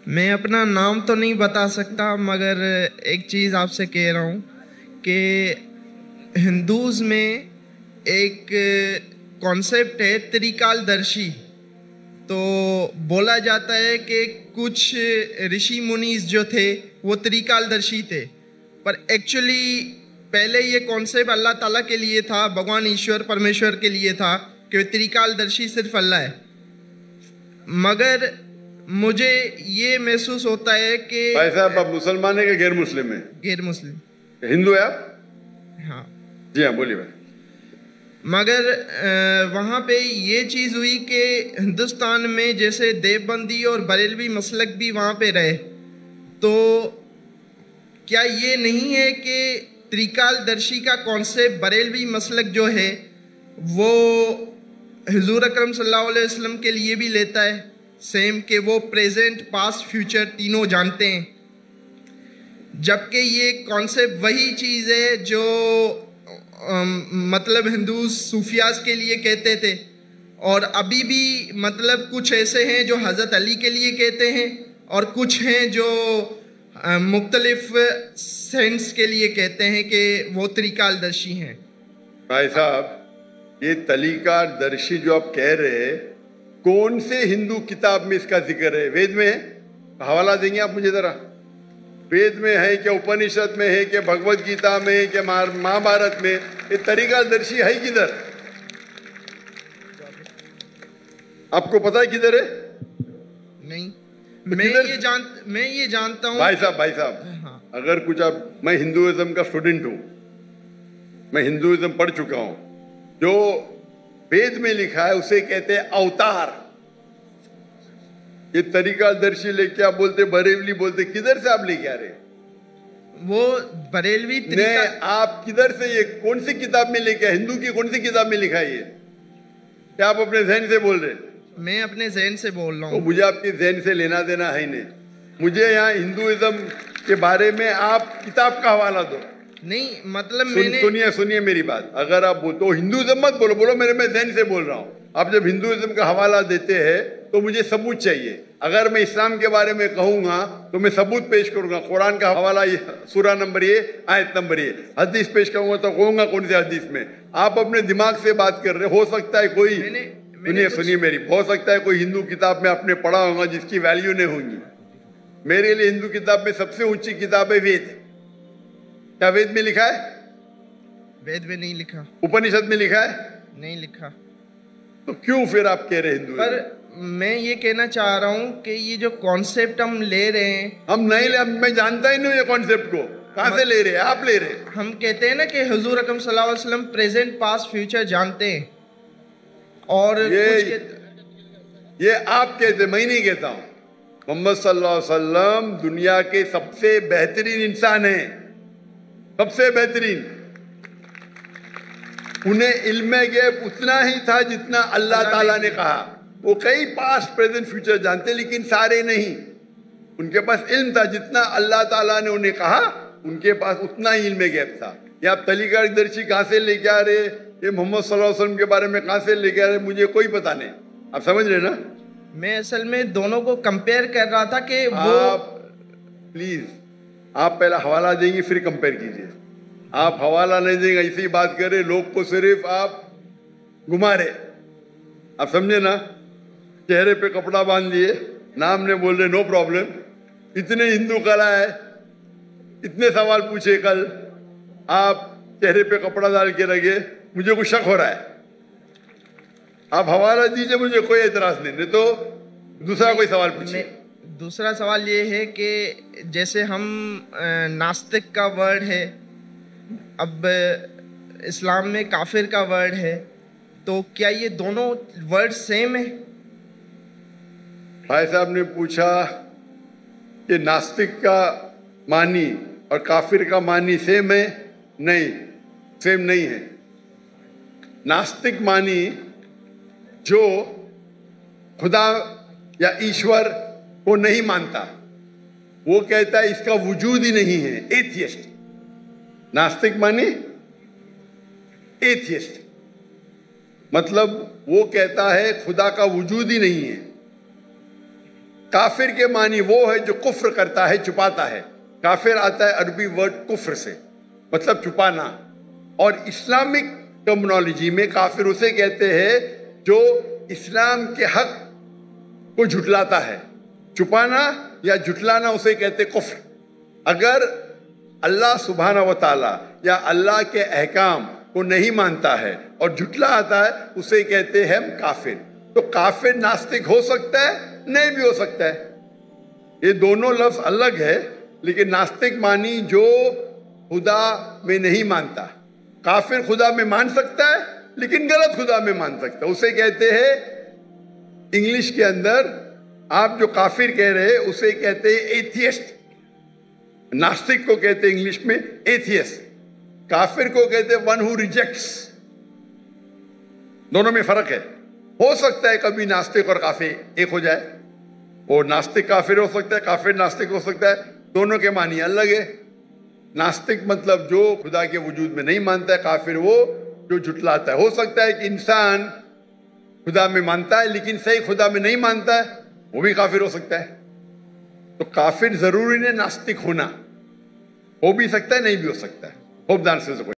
मैं अपना नाम तो नहीं बता सकता, मगर एक चीज़ आपसे कह रहा हूँ कि हिंदूज़ में एक कॉन्सेप्ट है त्रिकालदर्शी। तो बोला जाता है कि कुछ ऋषि मुनीस जो थे वो त्रिकालदर्शी थे, पर एक्चुअली पहले ये कॉन्सेप्ट अल्लाह ताला के लिए था, भगवान ईश्वर परमेश्वर के लिए था कि त्रिकालदर्शी सिर्फ अल्लाह है। मगर मुझे ये महसूस होता है कि भाई साहब, आप मुसलमान है कि गैर मुस्लिम है? गैर मुस्लिम। हिंदू है आप? हाँ जी हाँ, बोलिए भाई। मगर वहाँ पे ये चीज़ हुई कि हिंदुस्तान में जैसे देवबंदी और बरेलवी मसलक भी वहाँ पे रहे, तो क्या ये नहीं है कि त्रिकालदर्शी का कॉन्सेप्ट बरेलवी मसलक जो है वो हुजूर अकरम सल्लल्लाहु अलैहि वसल्लम के लिए भी लेता है सेम, कि वो प्रेजेंट पास्ट फ्यूचर तीनों जानते हैं, जबकि ये कॉन्सेप्ट वही चीज़ है जो मतलब हिंदू सूफियाज के लिए कहते थे, और अभी भी मतलब कुछ ऐसे हैं जो हज़रत अली के लिए कहते हैं और कुछ हैं जो मुख्तलिफ सेंस के लिए कहते हैं कि वो त्रिकालदर्शी हैं। भाई साहब, ये त्रिकालदर्शी जो आप कह रहे हैं, कौन से हिंदू किताब में इसका जिक्र है? वेद में है? हवाला देंगे आप मुझे जरा? वेद में है क्या, उपनिषद में है क्या, भगवत गीता में है क्या, महाभारत में? ये त्रिकालदर्शी है किधर? आपको पता है किधर है? नहीं, मैं ये जानता हूँ। भाई साहब, हाँ। अगर कुछ आप, मैं हिंदुइज्म का स्टूडेंट हूँ, मैं हिंदुइज्म पढ़ चुका हूँ। जो वेद में लिखा है उसे कहते हैं अवतार। ये त्रिकालदर्शी लेके आप बोलते बरेलवी बोलते, किधर से आप लेके आ रहे? वो बरेलवी आप किधर से, ये कौन सी किताब में लेके, हिंदू की कौन सी किताब में लिखा है ये? क्या आप अपने जहन से बोल रहे? मैं अपने जहन से बोल रहा हूँ। तो मुझे आपके जहन से लेना देना है नहीं। मुझे यहाँ हिंदुइज्म के बारे में आप किताब का हवाला दो। नहीं मतलब सुनिए मेरी बात। अगर आप तो हिंदुइज्म मत बोलो, बोलो मेरे, मैं जहन से बोल रहा हूँ। आप जब हिंदुइज्म का हवाला देते हैं तो मुझे सबूत चाहिए। अगर मैं इस्लाम के बारे में कहूंगा तो मैं सबूत पेश करूंगा। कुरान का हवाला ये, सूरा नंबर ये, आयत नंबर ये। हदीस पेश करूंगा तो कहूंगा कौन से हदीस में। आप अपने दिमाग से बात कर रहे हो सकता है कोई, सुनिए मेरी, हो सकता है कोई हिंदू किताब में आपने पढ़ा होगा जिसकी वैल्यू नहीं होगी। मेरे लिए हिंदू किताब में सबसे ऊंची किताब है वेद। क्या वेद में लिखा है? वेद में नहीं लिखा। उपनिषद में लिखा है? नहीं लिखा। तो क्यों फिर आप कह रहे हिंदू? पर मैं ये कहना चाह रहा हूँ कि ये जो कॉन्सेप्ट हम ले रहे हैं, हम नहीं ले, मैं जानता ही नहीं ये कॉन्सेप्ट को। कहाँ से ले रहे हैं? आप ले रहे हैं। हम कहते हैं ना कि हुजूर अकरम सल्लल्लाहु अलैहि वसल्लम प्रेजेंट पास्ट फ्यूचर जानते हैं, और ये आप कहते, मैं नहीं कहता हूँ। मोहम्मद सल्लल्लाहु अलैहि वसल्लम दुनिया के सबसे बेहतरीन इंसान हैं, सबसे बेहतरीन। उन्हें इल्म गैब उतना ही था जितना अल्लाह ताला ने कहा। वो कई पास्ट प्रेजेंट फ्यूचर जानते, लेकिन सारे नहीं। उनके पास इल्म था जितना अल्लाह ताला ने उन्हें कहा, उनके पास उतना ही इल्म गैब था। ये आप त्रिकालदर्शी कहाँ से लेके आ रहे? ये मोहम्मद सल्लल्लाहु अलैहि वसल्लम के बारे में कहाँ से लेके आ रहे? मुझे कोई पता नहीं। आप समझ रहे ना? मैं असल में दोनों को कंपेयर कर रहा था कि वो, प्लीज आप पहला हवाला देंगे फिर कंपेयर कीजिए। आप हवाला नहीं देंगे, ऐसी बात करे, लोग को सिर्फ आप घुमा रहे। आप समझे ना? चेहरे पे कपड़ा बांध लिए, नाम ने बोल रहे, नो प्रॉब्लम। इतने हिंदू कला है, इतने सवाल पूछे कल, आप चेहरे पे कपड़ा डाल के रखे। मुझे कुछ शक हो रहा है। आप हवाला दीजिए, मुझे कोई एतराज नहीं तो दूसरा कोई सवाल पूछिए। दूसरा सवाल ये है कि जैसे हम नास्तिक का वर्ड है, अब इस्लाम में काफिर का वर्ड है, तो क्या ये दोनों वर्ड सेम है? भाई साहब ने पूछा कि नास्तिक का मानी और काफिर का मानी सेम है? नहीं, सेम नहीं है। नास्तिक मानी जो खुदा या ईश्वर को नहीं मानता, वो कहता है इसका वजूद ही नहीं है, एथियस्ट। नास्तिक माने एथियस्ट, मतलब वो कहता है खुदा का वजूद ही नहीं है। काफिर के मानी वो है जो कुफ्र करता है, छुपाता है। काफिर आता है अरबी वर्ड कुफ्र से, मतलब छुपाना। और इस्लामिक टर्मिनोलॉजी में काफिर उसे कहते हैं जो इस्लाम के हक को झुटलाता है। छुपाना या झुटलाना उसे कहते कुफ्र। अगर अल्लाह सुब्हाना व तआला या अल्लाह के अहकाम को नहीं मानता है और झुटला आता है, उसे कहते हैं हम काफिर। तो काफिर नास्तिक हो सकता है, नहीं भी हो सकता है। ये दोनों लफ्ज अलग है, लेकिन नास्तिक मानी जो खुदा में नहीं मानता। काफिर खुदा में मान सकता है लेकिन गलत खुदा में मान सकता है, उसे कहते हैं इंग्लिश के अंदर आप जो काफिर कह रहे हैं उसे कहते हैं एथियस्ट। नास्तिक को कहते हैं इंग्लिश में एथियस्ट, काफिर को कहते हैं वन हु रिजेक्ट्स। दोनों में फर्क है। हो सकता है कभी नास्तिक और काफिर एक हो जाए, और नास्तिक काफिर हो सकता है, काफिर नास्तिक हो सकता है, दोनों के मानी अलग है। नास्तिक मतलब जो खुदा के वजूद में नहीं मानता है, काफिर वो जो झुटलाता है। हो सकता है कि इंसान खुदा में मानता है लेकिन सही खुदा में नहीं मानता है, वो भी काफिर हो सकता है। तो काफिर जरूरी नहीं नास्तिक होना, हो भी सकता है नहीं भी हो सकता है। Hope the answer is